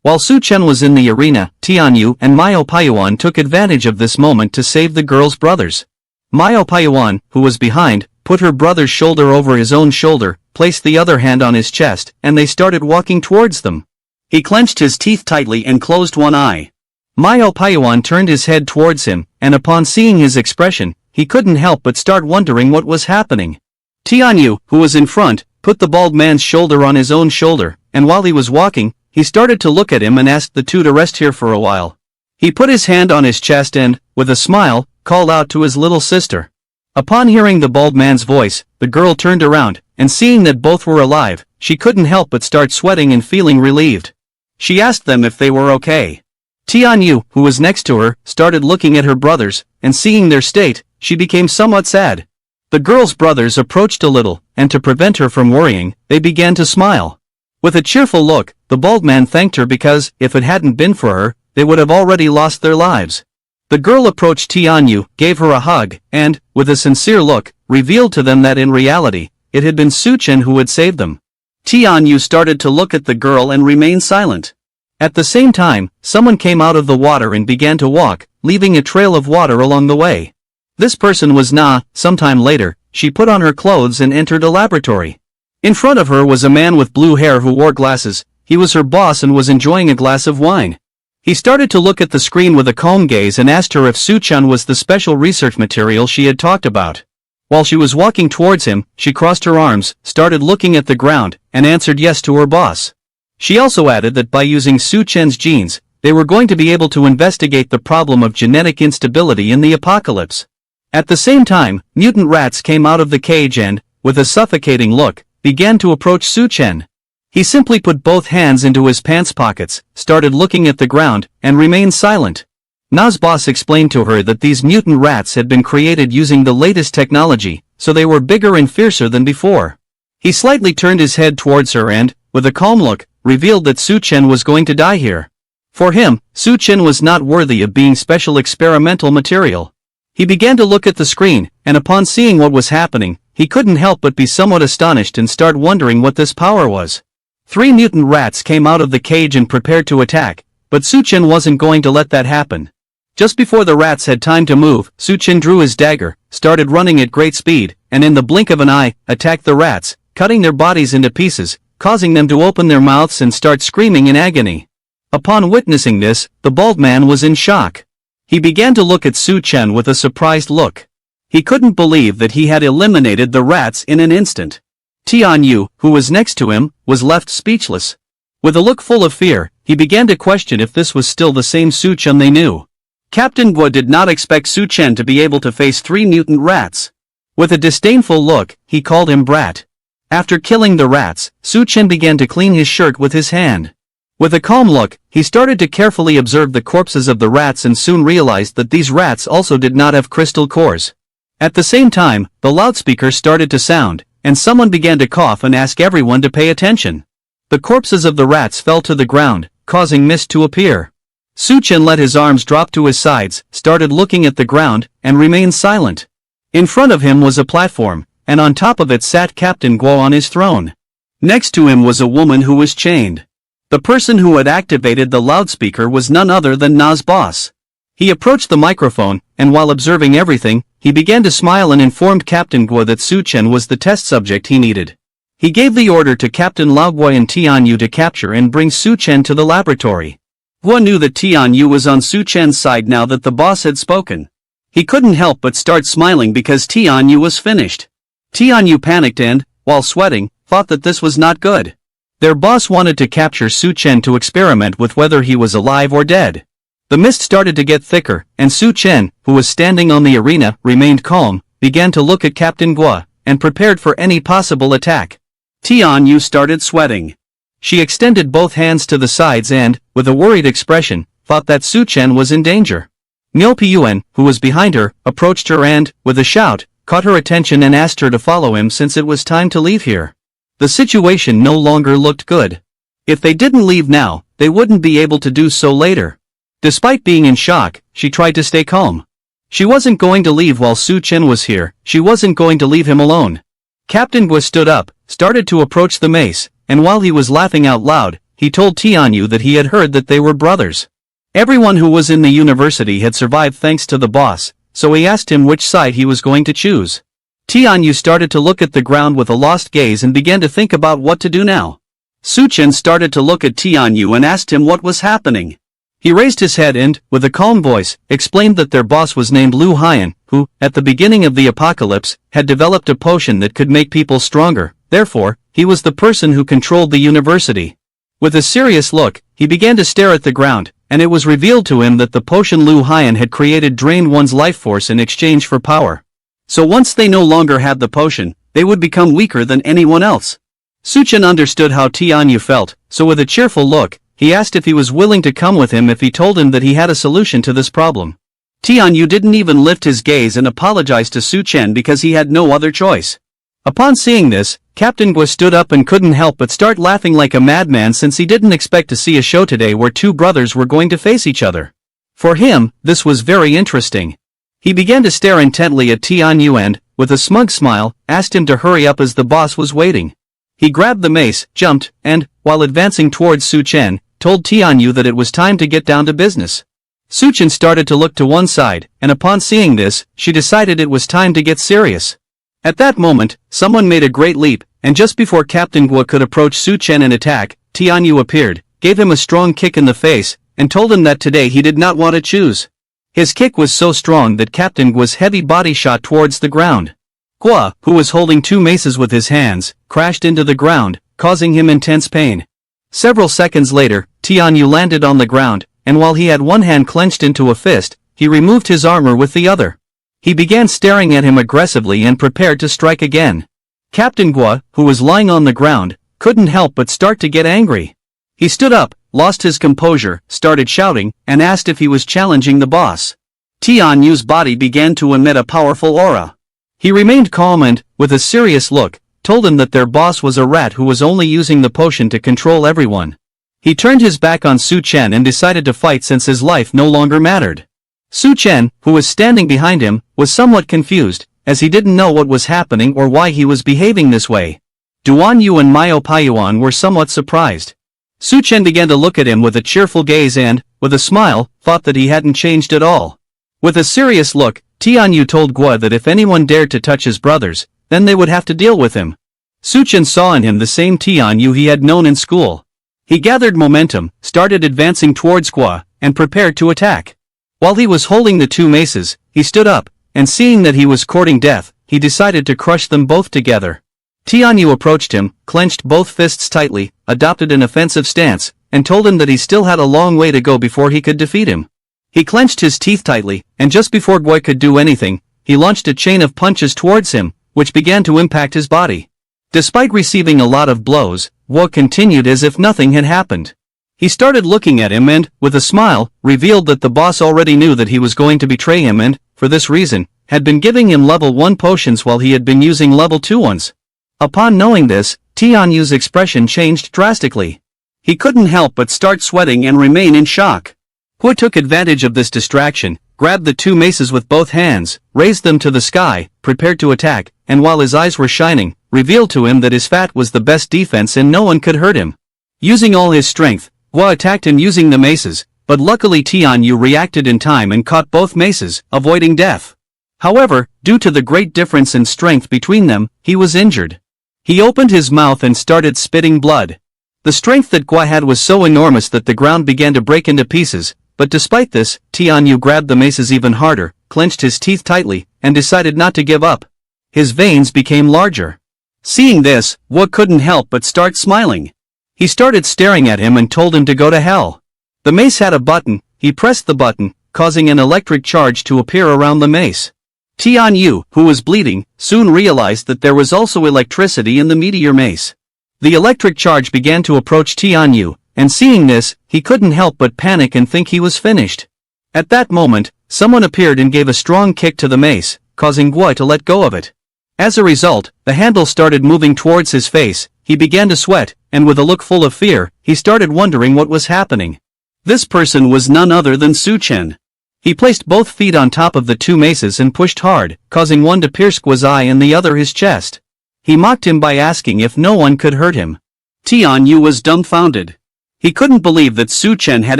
While Su Chen was in the arena, Tianyu and Mao Paiyuan took advantage of this moment to save the girl's brothers. Mao Paiyuan, who was behind, put her brother's shoulder over his own shoulder, placed the other hand on his chest, and they started walking towards them. He clenched his teeth tightly and closed one eye. Mao Paiyuan turned his head towards him, and upon seeing his expression, he couldn't help but start wondering what was happening. Tianyu, who was in front, put the bald man's shoulder on his own shoulder, and while he was walking, he started to look at him and asked the two to rest here for a while. He put his hand on his chest and, with a smile, called out to his little sister. Upon hearing the bald man's voice, the girl turned around, and seeing that both were alive, she couldn't help but start sweating and feeling relieved. She asked them if they were okay. Tianyu, who was next to her, started looking at her brothers, and seeing their state, she became somewhat sad. The girl's brothers approached a little, and to prevent her from worrying, they began to smile. With a cheerful look, the bald man thanked her because, if it hadn't been for her, they would have already lost their lives. The girl approached Tianyu, gave her a hug, and, with a sincere look, revealed to them that in reality, it had been Su Chen who had saved them. Tianyu started to look at the girl and remain silent. At the same time, someone came out of the water and began to walk, leaving a trail of water along the way. This person was Na. Sometime later, she put on her clothes and entered a laboratory. In front of her was a man with blue hair who wore glasses. He was her boss and was enjoying a glass of wine. He started to look at the screen with a calm gaze and asked her if Su Chen was the special research material she had talked about. While she was walking towards him, she crossed her arms, started looking at the ground, and answered yes to her boss. She also added that by using Su Chen's genes, they were going to be able to investigate the problem of genetic instability in the apocalypse. At the same time, mutant rats came out of the cage and, with a suffocating look, began to approach Su Chen. He simply put both hands into his pants pockets, started looking at the ground, and remained silent. Na's boss explained to her that these mutant rats had been created using the latest technology, so they were bigger and fiercer than before. He slightly turned his head towards her and, with a calm look, revealed that Su Chen was going to die here. For him, Su Chen was not worthy of being special experimental material. He began to look at the screen, and upon seeing what was happening, he couldn't help but be somewhat astonished and start wondering what this power was. 3 mutant rats came out of the cage and prepared to attack, but Su Chen wasn't going to let that happen. Just before the rats had time to move, Su Chen drew his dagger, started running at great speed, and in the blink of an eye, attacked the rats, cutting their bodies into pieces, causing them to open their mouths and start screaming in agony. Upon witnessing this, the bald man was in shock. He began to look at Su Chen with a surprised look. He couldn't believe that he had eliminated the rats in an instant. Tianyu, who was next to him, was left speechless. With a look full of fear, he began to question if this was still the same Su Chen they knew. Captain Guo did not expect Su Chen to be able to face 3 mutant rats. With a disdainful look, he called him brat. After killing the rats, Su Chen began to clean his shirt with his hand. With a calm look, he started to carefully observe the corpses of the rats and soon realized that these rats also did not have crystal cores. At the same time, the loudspeaker started to sound, and someone began to cough and ask everyone to pay attention. The corpses of the rats fell to the ground, causing mist to appear. Su Chen let his arms drop to his sides, started looking at the ground, and remained silent. In front of him was a platform, and on top of it sat Captain Guo on his throne. Next to him was a woman who was chained. The person who had activated the loudspeaker was none other than Na's boss. He approached the microphone, and while observing everything, he began to smile and informed Captain Guo that Su Chen was the test subject he needed. He gave the order to Captain Lao Guo and Tianyu to capture and bring Su Chen to the laboratory. Guo knew that Tianyu was on Su Chen's side now that the boss had spoken. He couldn't help but start smiling because Tianyu was finished. Tianyu panicked and, while sweating, thought that this was not good. Their boss wanted to capture Su Chen to experiment with whether he was alive or dead. The mist started to get thicker, and Su Chen, who was standing on the arena, remained calm, began to look at Captain Guo, and prepared for any possible attack. Tianyu started sweating. She extended both hands to the sides and, with a worried expression, thought that Su Chen was in danger. Miao Piyuan, who was behind her, approached her and, with a shout, caught her attention and asked her to follow him since it was time to leave here. The situation no longer looked good. If they didn't leave now, they wouldn't be able to do so later. Despite being in shock, she tried to stay calm. She wasn't going to leave while Su Chen was here, she wasn't going to leave him alone. Captain Guo stood up, started to approach the mace, and while he was laughing out loud, he told Tianyu that he had heard that they were brothers. Everyone who was in the university had survived thanks to the boss, so he asked him which side he was going to choose. Tianyu started to look at the ground with a lost gaze and began to think about what to do now. Chen started to look at Tianyu and asked him what was happening. He raised his head and, with a calm voice, explained that their boss was named Lu Haiyan, who, at the beginning of the apocalypse, had developed a potion that could make people stronger. Therefore, he was the person who controlled the university. With a serious look, he began to stare at the ground, and it was revealed to him that the potion Lu Haiyan had created drained one's life force in exchange for power. So once they no longer had the potion, they would become weaker than anyone else. Chen understood how Tianyu felt, so with a cheerful look, he asked if he was willing to come with him if he told him that he had a solution to this problem. Tianyu didn't even lift his gaze and apologized to Chen because he had no other choice. Upon seeing this, Captain Gua stood up and couldn't help but start laughing like a madman since he didn't expect to see a show today where two brothers were going to face each other. For him, this was very interesting. He began to stare intently at Tianyu and, with a smug smile, asked him to hurry up as the boss was waiting. He grabbed the mace, jumped, and, while advancing towards Chen, told Tianyu that it was time to get down to business. Chen started to look to one side, and upon seeing this, she decided it was time to get serious. At that moment, someone made a great leap, and just before Captain Gua could approach Chen and attack, Tianyu appeared, gave him a strong kick in the face, and told him that today he did not want to choose. His kick was so strong that Captain Gua's heavy body shot towards the ground. Gua, who was holding two maces with his hands, crashed into the ground, causing him intense pain. Several seconds later, Tianyu landed on the ground, and while he had one hand clenched into a fist, he removed his armor with the other. He began staring at him aggressively and prepared to strike again. Captain Gua, who was lying on the ground, couldn't help but start to get angry. He stood up, lost his composure, started shouting, and asked if he was challenging the boss. Tianyu's body began to emit a powerful aura. He remained calm and, with a serious look, told him that their boss was a rat who was only using the potion to control everyone. He turned his back on Chen and decided to fight since his life no longer mattered. Chen, who was standing behind him, was somewhat confused, as he didn't know what was happening or why he was behaving this way. Duanyu and Payuan were somewhat surprised. Chen began to look at him with a cheerful gaze and, with a smile, thought that he hadn't changed at all. With a serious look, Tianyu told Gua that if anyone dared to touch his brothers, then they would have to deal with him. Chen saw in him the same Tianyu he had known in school. He gathered momentum, started advancing towards Gua, and prepared to attack. While he was holding the two maces, he stood up, and seeing that he was courting death, he decided to crush them both together. Tianyu approached him, clenched both fists tightly, adopted an offensive stance, and told him that he still had a long way to go before he could defeat him. He clenched his teeth tightly, and just before Gua could do anything, he launched a chain of punches towards him, which began to impact his body. Despite receiving a lot of blows, Gua continued as if nothing had happened. He started looking at him and, with a smile, revealed that the boss already knew that he was going to betray him and, for this reason, had been giving him level 1 potions while he had been using level 2 ones. Upon knowing this, Tianyu's expression changed drastically. He couldn't help but start sweating and remain in shock. Gua took advantage of this distraction, grabbed the two maces with both hands, raised them to the sky, prepared to attack, and while his eyes were shining, revealed to him that his fat was the best defense and no one could hurt him. Using all his strength, Gua attacked him using the maces, but luckily Tianyu reacted in time and caught both maces, avoiding death. However, due to the great difference in strength between them, he was injured. He opened his mouth and started spitting blood. The strength that Gua had was so enormous that the ground began to break into pieces, but despite this, Tianyu grabbed the maces even harder, clenched his teeth tightly, and decided not to give up. His veins became larger. Seeing this, Gua couldn't help but start smiling. He started staring at him and told him to go to hell. The mace had a button, he pressed the button, causing an electric charge to appear around the mace. Tianyu, who was bleeding, soon realized that there was also electricity in the meteor mace. The electric charge began to approach Tianyu, and seeing this, he couldn't help but panic and think he was finished. At that moment, someone appeared and gave a strong kick to the mace, causing Gua to let go of it. As a result, the handle started moving towards his face, he began to sweat, and with a look full of fear, he started wondering what was happening. This person was none other than Chen. He placed both feet on top of the two maces and pushed hard, causing one to pierce Gua's eye and the other his chest. He mocked him by asking if no one could hurt him. Tianyu was dumbfounded. He couldn't believe that Su Chen had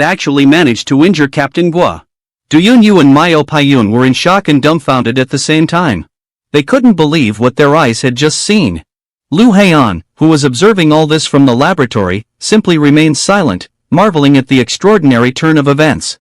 actually managed to injure Captain Gua. Du Yunyu and Miao Paiyun were in shock and dumbfounded at the same time. They couldn't believe what their eyes had just seen. Lu Heian, who was observing all this from the laboratory, simply remained silent, marveling at the extraordinary turn of events.